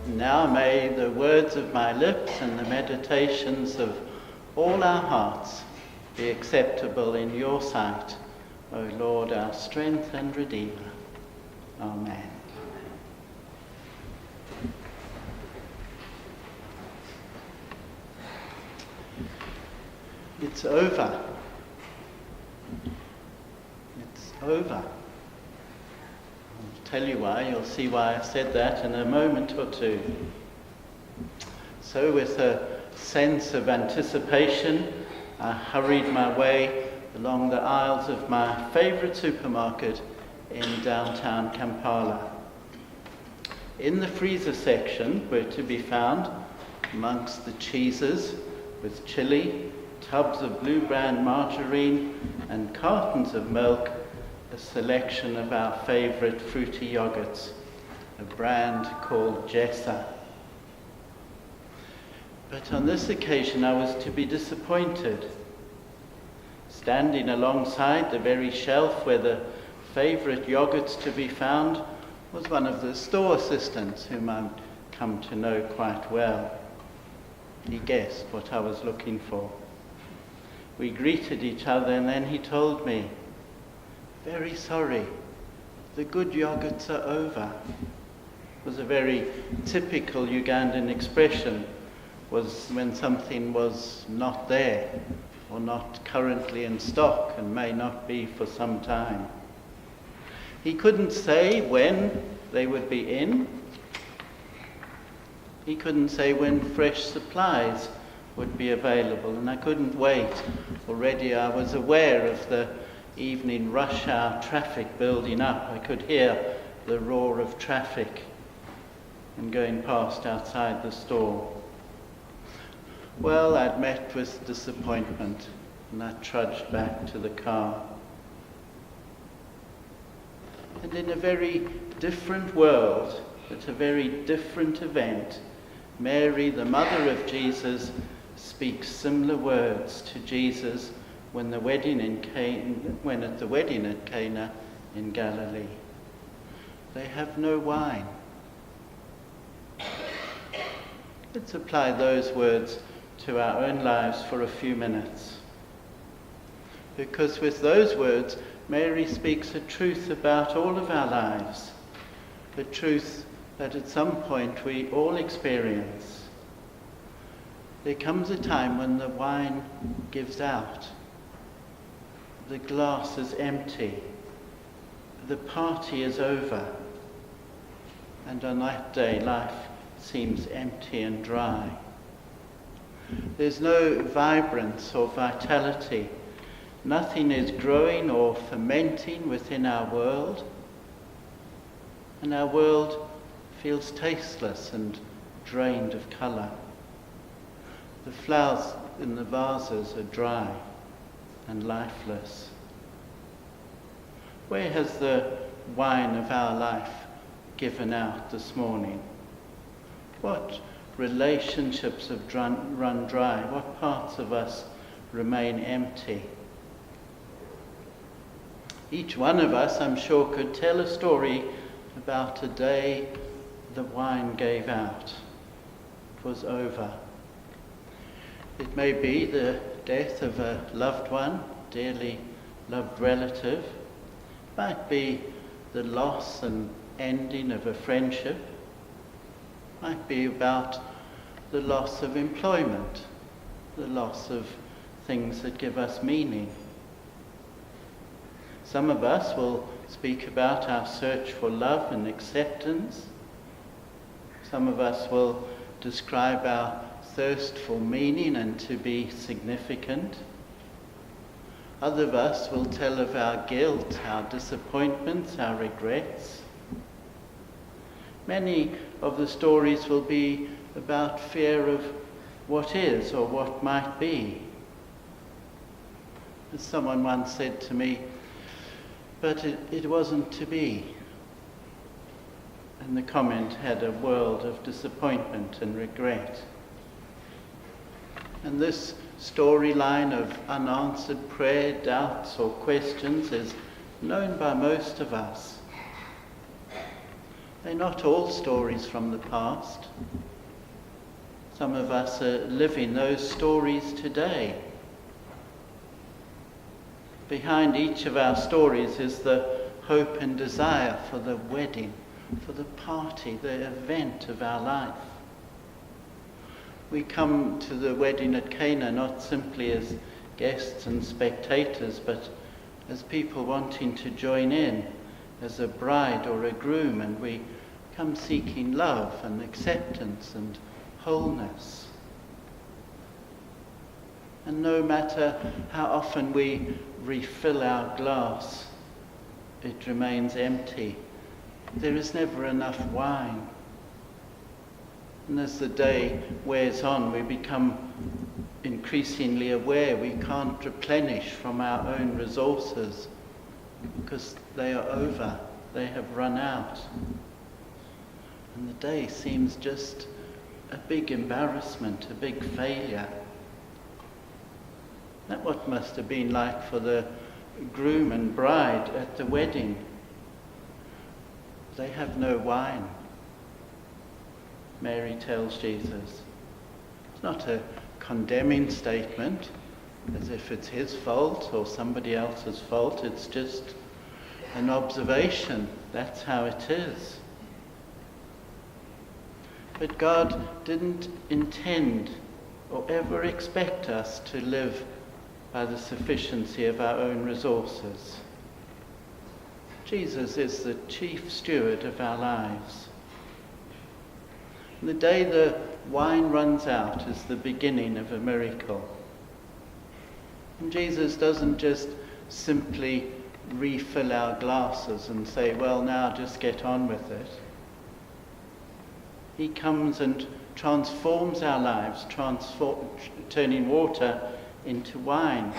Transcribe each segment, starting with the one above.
Now may the words of my lips and the meditations of all our hearts be acceptable in your sight, O Lord, our strength and Redeemer. Amen. It's over. It's over. I'll tell you why. You'll see why I said that in a moment or two. So with a sense of anticipation, I hurried my way along the aisles of my favourite supermarket in downtown Kampala. In the freezer section were to be found, amongst the cheeses with chili, tubs of Blue Brand margarine and cartons of milk, a selection of our favourite fruity yogurts, a brand called Jessa. But on this occasion I was to be disappointed. Standing alongside the very shelf where the favourite yogurts to be found was one of the store assistants whom I'd come to know quite well. He guessed what I was looking for. We greeted each other and then he told me, "Very sorry, the good yogurts are over." It was a very typical Ugandan expression, was when something was not there or not currently in stock and may not be for some time. He couldn't say when they would be in. He couldn't say when fresh supplies would be available, and I couldn't wait. Already I was aware of the evening rush hour traffic building up. I could hear the roar of traffic and going past outside the store. Well, I'd met with disappointment and I trudged back to the car. And in a very different world, at a very different event, Mary, the mother of Jesus, speaks similar words to Jesus when at the wedding at Cana in Galilee. They have no wine. Let's apply those words to our own lives for a few minutes. Because with those words, Mary speaks a truth about all of our lives, a truth that at some point we all experience. There comes a time when the wine gives out, the glass is empty, the party is over, and on that day life seems empty and dry. There's no vibrance or vitality. Nothing is growing or fermenting within our world, and our world feels tasteless and drained of colour. The flowers in the vases are dry and lifeless. Where has the wine of our life given out this morning? What relationships have run dry? What parts of us remain empty? Each one of us, I'm sure, could tell a story about a day the wine gave out. It was over. It may be the death of a loved one, dearly loved relative. It might be the loss and ending of a friendship. It might be about the loss of employment, the loss of things that give us meaning. Some of us will speak about our search for love and acceptance. Some of us will describe our thirst for meaning and to be significant. Other of us will tell of our guilt, our disappointments, our regrets. Many of the stories will be about fear of what is or what might be. As someone once said to me, but it wasn't to be. And the comment had a world of disappointment and regret. And this storyline of unanswered prayer, doubts or questions is known by most of us. They're not all stories from the past. Some of us are living those stories today. Behind each of our stories is the hope and desire for the wedding, for the party, the event of our life. We come to the wedding at Cana not simply as guests and spectators, but as people wanting to join in as a bride or a groom, and we come seeking love and acceptance and wholeness. And no matter how often we refill our glass, it remains empty. There is never enough wine. And as the day wears on, we become increasingly aware we can't replenish from our own resources because they are over, they have run out. And the day seems just a big embarrassment, a big failure. That's what must have been like for the groom and bride at the wedding. They have no wine, Mary tells Jesus. It's not a condemning statement, as if it's his fault or somebody else's fault. It's just an observation. That's how it is. But God didn't intend or ever expect us to live by the sufficiency of our own resources. Jesus is the chief steward of our lives. And the day the wine runs out is the beginning of a miracle. And Jesus doesn't just simply refill our glasses and say, well, now just get on with it. He comes and transforms our lives, turning water into wine.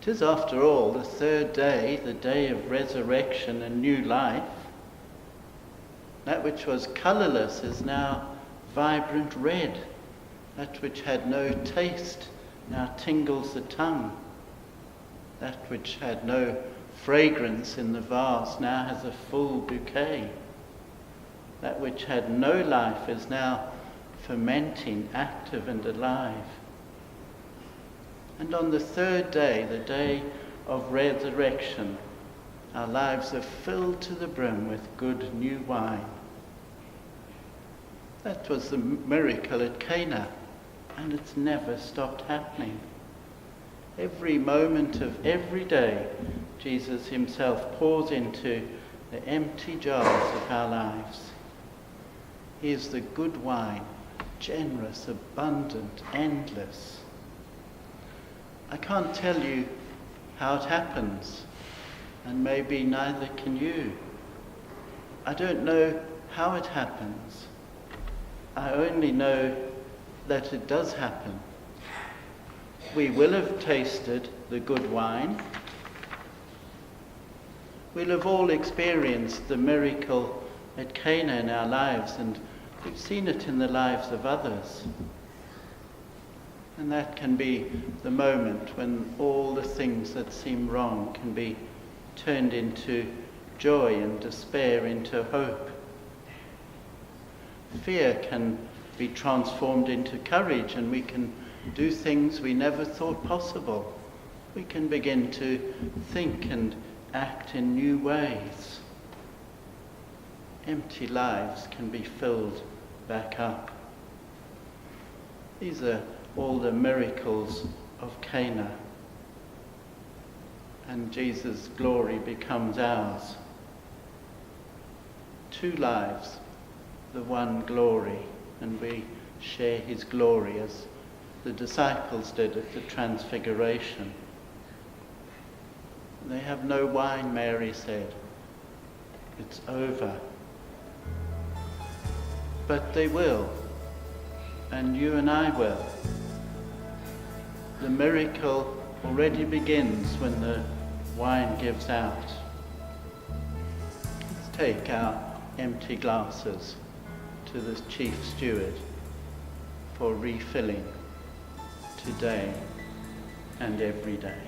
It is, after all, the third day, the day of resurrection and new life. That which was colourless is now vibrant red. That which had no taste now tingles the tongue. That which had no fragrance in the vase now has a full bouquet. That which had no life is now fermenting, active and alive. And on the third day, the day of resurrection, our lives are filled to the brim with good new wine. That was the miracle at Cana, and it's never stopped happening. Every moment of every day, Jesus himself pours into the empty jars of our lives. He is the good wine, generous, abundant, endless. I can't tell you how it happens, and maybe neither can you. I don't know how it happens. I only know that it does happen. We will have tasted the good wine. We'll have all experienced the miracle at Cana in our lives, and we've seen it in the lives of others. And that can be the moment when all the things that seem wrong can be turned into joy and despair into hope. Fear can be transformed into courage, and we can do things we never thought possible. We can begin to think and act in new ways. Empty lives can be filled back up. These are all the miracles of Cana. And Jesus' glory becomes ours. Two lives, the one glory, and we share his glory as the disciples did at the Transfiguration. They have no wine, Mary said. It's over. But they will, and you and I will. The miracle already begins when the wine gives out. Let's take our empty glasses to the chief steward for refilling today and every day.